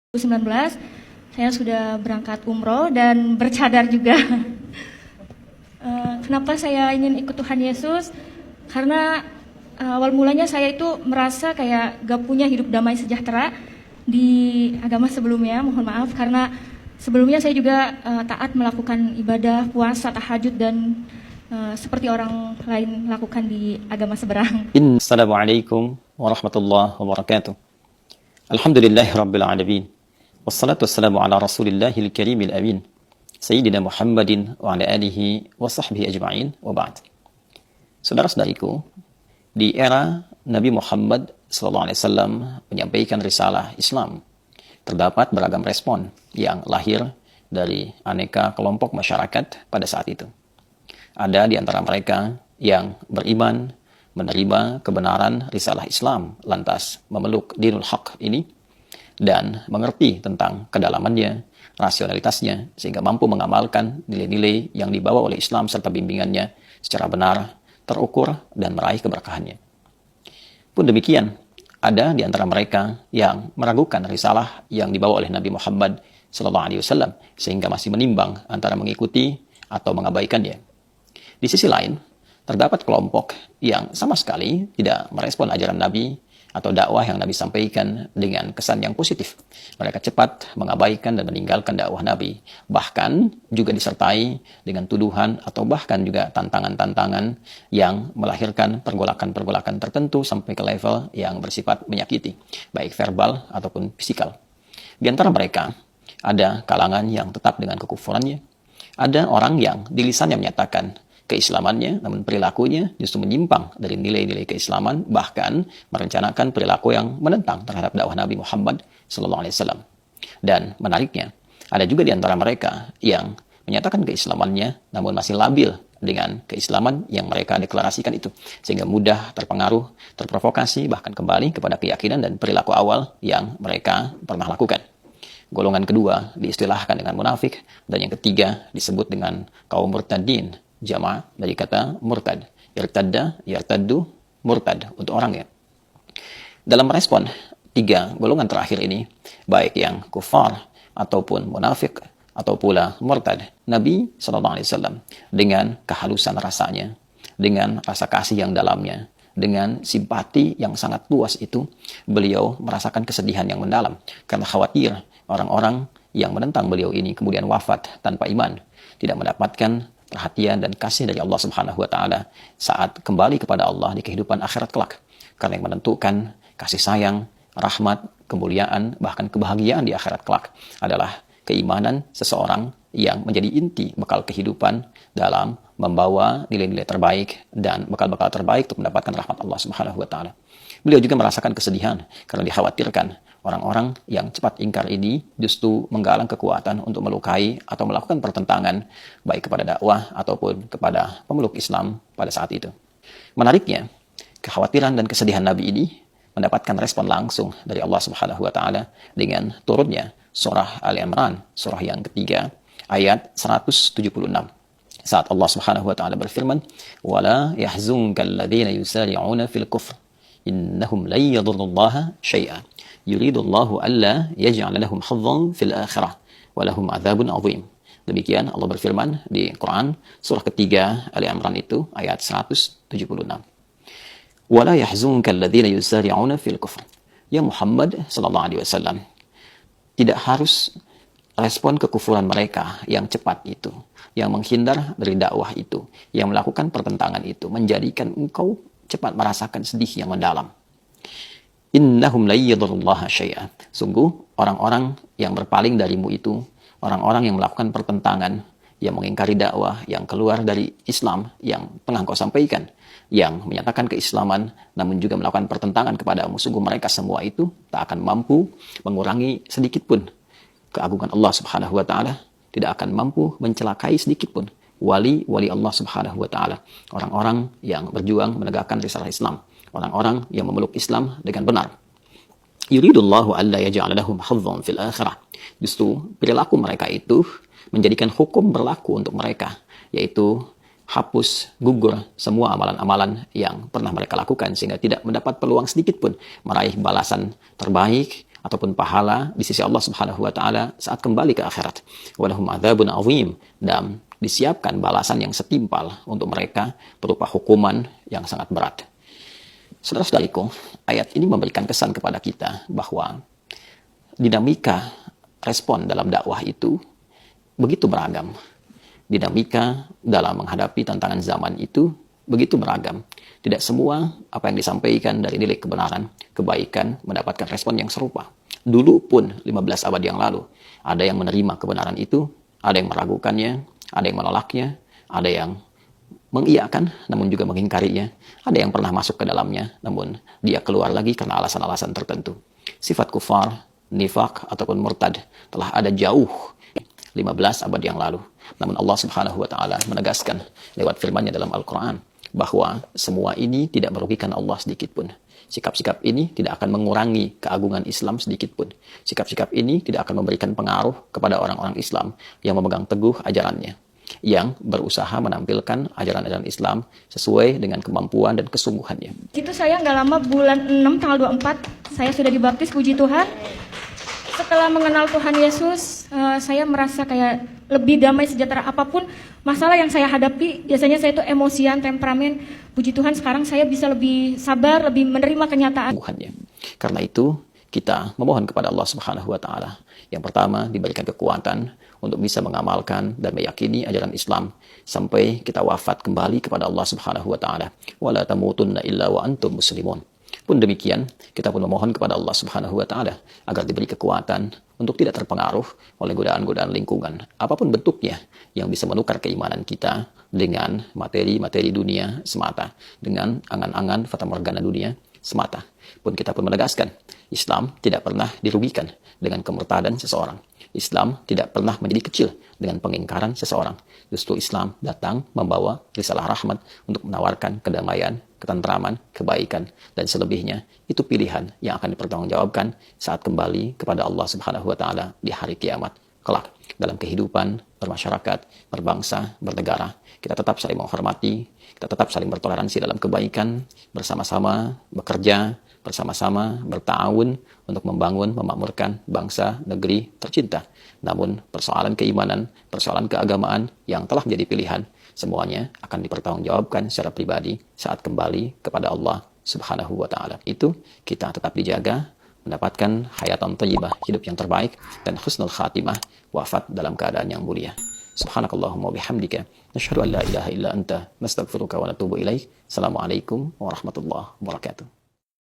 2019 saya sudah berangkat umroh dan bercadar juga. Kenapa saya ingin ikut Tuhan Yesus? Karena awal mulanya saya itu merasa kayak gak punya hidup damai sejahtera di agama sebelumnya. Mohon maaf karena sebelumnya saya juga taat melakukan ibadah, puasa, tahajud dan seperti orang lain lakukan di agama seberang. Assalamualaikum warahmatullahi wabarakatuh. Alhamdulillahi rabbil alamin. Wassalatu wassalamu ala rasulillahil karimil amin. Sayyidina Muhammadin wa ala alihi wa sahbihi ajma'in wa ba'd. Saudara-saudariku, di era Nabi Muhammad SAW menyampaikan risalah Islam, terdapat beragam respon yang lahir dari aneka kelompok masyarakat pada saat itu. Ada di antara mereka yang beriman, menerima kebenaran risalah Islam, lantas memeluk dinul haq ini, dan mengerti tentang kedalamannya, rasionalitasnya, sehingga mampu mengamalkan nilai-nilai yang dibawa oleh Islam serta bimbingannya secara benar, terukur, dan meraih keberkahannya. Pun demikian, ada di antara mereka yang meragukan risalah yang dibawa oleh Nabi Muhammad SAW, sehingga masih menimbang antara mengikuti atau mengabaikannya. Di sisi lain, terdapat kelompok yang sama sekali tidak merespon ajaran Nabi atau dakwah yang Nabi sampaikan dengan kesan yang positif. Mereka cepat mengabaikan dan meninggalkan dakwah Nabi. Bahkan juga disertai dengan tuduhan atau bahkan juga tantangan-tantangan yang melahirkan pergolakan-pergolakan tertentu sampai ke level yang bersifat menyakiti, baik verbal ataupun fisikal. Di antara mereka, ada kalangan yang tetap dengan kekufurannya. Ada orang yang di lisannya menyatakan keislamannya, namun perilakunya justru menyimpang dari nilai-nilai keislaman, bahkan merencanakan perilaku yang menentang terhadap dakwah Nabi Muhammad SAW. Dan menariknya, ada juga di antara mereka yang menyatakan keislamannya, namun masih labil dengan keislaman yang mereka deklarasikan itu, sehingga mudah terpengaruh, terprovokasi, bahkan kembali kepada keyakinan dan perilaku awal yang mereka pernah lakukan. Golongan kedua diistilahkan dengan munafik, dan yang ketiga disebut dengan kaum murtadin, jama' dari kata murtad. Irtadda, yartaddu, murtad untuk orangnya. Dalam merespon tiga golongan terakhir ini, baik yang kufar ataupun munafik atau pula murtad, Nabi SAW dengan kehalusan rasanya, dengan rasa kasih yang dalamnya, dengan simpati yang sangat luas itu, beliau merasakan kesedihan yang mendalam karena khawatir orang-orang yang menentang beliau ini kemudian wafat tanpa iman, tidak mendapatkan perhatian dan kasih dari Allah Subhanahu wa taala saat kembali kepada Allah di kehidupan akhirat kelak. Karena yang menentukan kasih sayang, rahmat, kemuliaan, bahkan kebahagiaan di akhirat kelak adalah keimanan seseorang yang menjadi inti bekal kehidupan dalam membawa nilai-nilai terbaik dan bekal-bekal terbaik untuk mendapatkan rahmat Allah Subhanahu wa taala. Beliau juga merasakan kesedihan karena dikhawatirkan orang-orang yang cepat ingkar ini justru menggalang kekuatan untuk melukai atau melakukan pertentangan baik kepada dakwah ataupun kepada pemeluk Islam pada saat itu. Menariknya, kekhawatiran dan kesedihan Nabi ini mendapatkan respon langsung dari Allah Subhanahu wa taala dengan turunnya surah Ali Imran, surah yang ketiga, ayat 176. Saat Allah Subhanahu wa taala berfirman, "Wala yahzunkal ladzina yusari'una fil kufr, innahum lan yadurrullaha syai'a. Yuridullahu alla yaj'ala lahum hazzan fil akhirah wa lahum 'adzabun 'adzim." Demikian Allah berfirman di Quran surah ketiga Ali Imran itu ayat 176. Wala yahzunkal ladzina yusari'una fil kufr. Ya Muhammad sallallahu alaihi wasallam, tidak harus respon kekufuran mereka yang cepat itu, yang menghindar dari dakwah itu, yang melakukan pertentangan itu, menjadikan engkau cepat merasakan sedih yang mendalam. Innahum la yadurrullaha syai'a. Sungguh orang-orang yang berpaling darimu itu, orang-orang yang melakukan pertentangan, yang mengingkari dakwah, yang keluar dari Islam yang tengah kau sampaikan, yang menyatakan keislaman namun juga melakukan pertentangan kepadamu, sungguh mereka semua itu tak akan mampu mengurangi sedikit pun keagungan Allah Subhanahu wa taala, tidak akan mampu mencelakai sedikit pun wali-wali Allah Subhanahu wa taala, orang-orang yang berjuang menegakkan risalah Islam, orang-orang yang memeluk Islam dengan benar. Yuridullahu alla yaj'ala lahum hazzan fil akhirah. Justru perilaku mereka itu menjadikan hukum berlaku untuk mereka, yaitu hapus, gugur semua amalan-amalan yang pernah mereka lakukan sehingga tidak mendapat peluang sedikit pun meraih balasan terbaik ataupun pahala di sisi Allah Subhanahu wa taala saat kembali ke akhirat. Walahum adzabun azim, dan disiapkan balasan yang setimpal untuk mereka berupa hukuman yang sangat berat. Saudara-saudariku, ayat ini memberikan kesan kepada kita bahwa dinamika respon dalam dakwah itu begitu beragam. Dinamika dalam menghadapi tantangan zaman itu begitu beragam. Tidak semua apa yang disampaikan dari nilai kebenaran, kebaikan mendapatkan respon yang serupa. Dulu pun 15 abad yang lalu, ada yang menerima kebenaran itu, ada yang meragukannya, ada yang menolaknya, ada yang mengiyakan namun juga mengingkarinya, ada yang pernah masuk ke dalamnya namun dia keluar lagi karena alasan-alasan tertentu. Sifat kufar, nifak ataupun murtad telah ada jauh 15 abad yang lalu. Namun Allah Subhanahu wa taala menegaskan lewat firman-Nya dalam Al-Qur'an bahwa semua ini tidak merugikan Allah sedikit pun. Sikap-sikap ini tidak akan mengurangi keagungan Islam sedikit pun. Sikap-sikap ini tidak akan memberikan pengaruh kepada orang-orang Islam yang memegang teguh ajarannya, yang berusaha menampilkan ajaran-ajaran Islam sesuai dengan kemampuan dan kesungguhannya. Itu saya nggak lama, bulan 6 tanggal 24, saya sudah dibaptis, puji Tuhan. Setelah mengenal Tuhan Yesus, saya merasa kayak lebih damai, sejahtera. Apapun masalah yang saya hadapi, biasanya saya itu emosian, temperamen. Puji Tuhan sekarang saya bisa lebih sabar, lebih menerima kenyataan. Karena itu, kita memohon kepada Allah Subhanahu wa taala. Yang pertama, diberikan kekuatan untuk bisa mengamalkan dan meyakini ajaran Islam sampai kita wafat kembali kepada Allah Subhanahu wa taala. Wala tamutunna illa wa antum muslimun. Pun demikian, kita pun memohon kepada Allah Subhanahu wa taala agar diberi kekuatan untuk tidak terpengaruh oleh godaan-godaan lingkungan, apapun bentuknya, yang bisa menukar keimanan kita dengan materi-materi dunia semata, dengan angan-angan fatamorgana dunia semata. Pun kita pun menegaskan, Islam tidak pernah dirugikan dengan kemurtadan seseorang. Islam tidak pernah menjadi kecil dengan pengingkaran seseorang. Justru Islam datang membawa risalah rahmat untuk menawarkan kedamaian, ketentraman, kebaikan, dan selebihnya itu pilihan yang akan dipertanggungjawabkan saat kembali kepada Allah Subhanahu wa taala di hari kiamat kelak. Dalam kehidupan bermasyarakat, berbangsa, bernegara, kita tetap saling menghormati, kita tetap saling bertoleransi dalam kebaikan, bersama-sama bekerja, bersama-sama bertawun untuk membangun, memakmurkan bangsa, negeri tercinta. Namun persoalan keimanan, persoalan keagamaan yang telah menjadi pilihan, semuanya akan dipertanggungjawabkan secara pribadi saat kembali kepada Allah Subhanahu wa taala. Itu kita tetap dijaga, mendapatkan hayatan thayyibah, hidup yang terbaik, dan husnul khatimah, wafat dalam keadaan yang mulia. Subhanakallahumma bihamdika, nasyhadu an la ilaha illa anta, nastaghfiruka wa natubu ilaik. Assalamualaikum warahmatullahi wabarakatuh.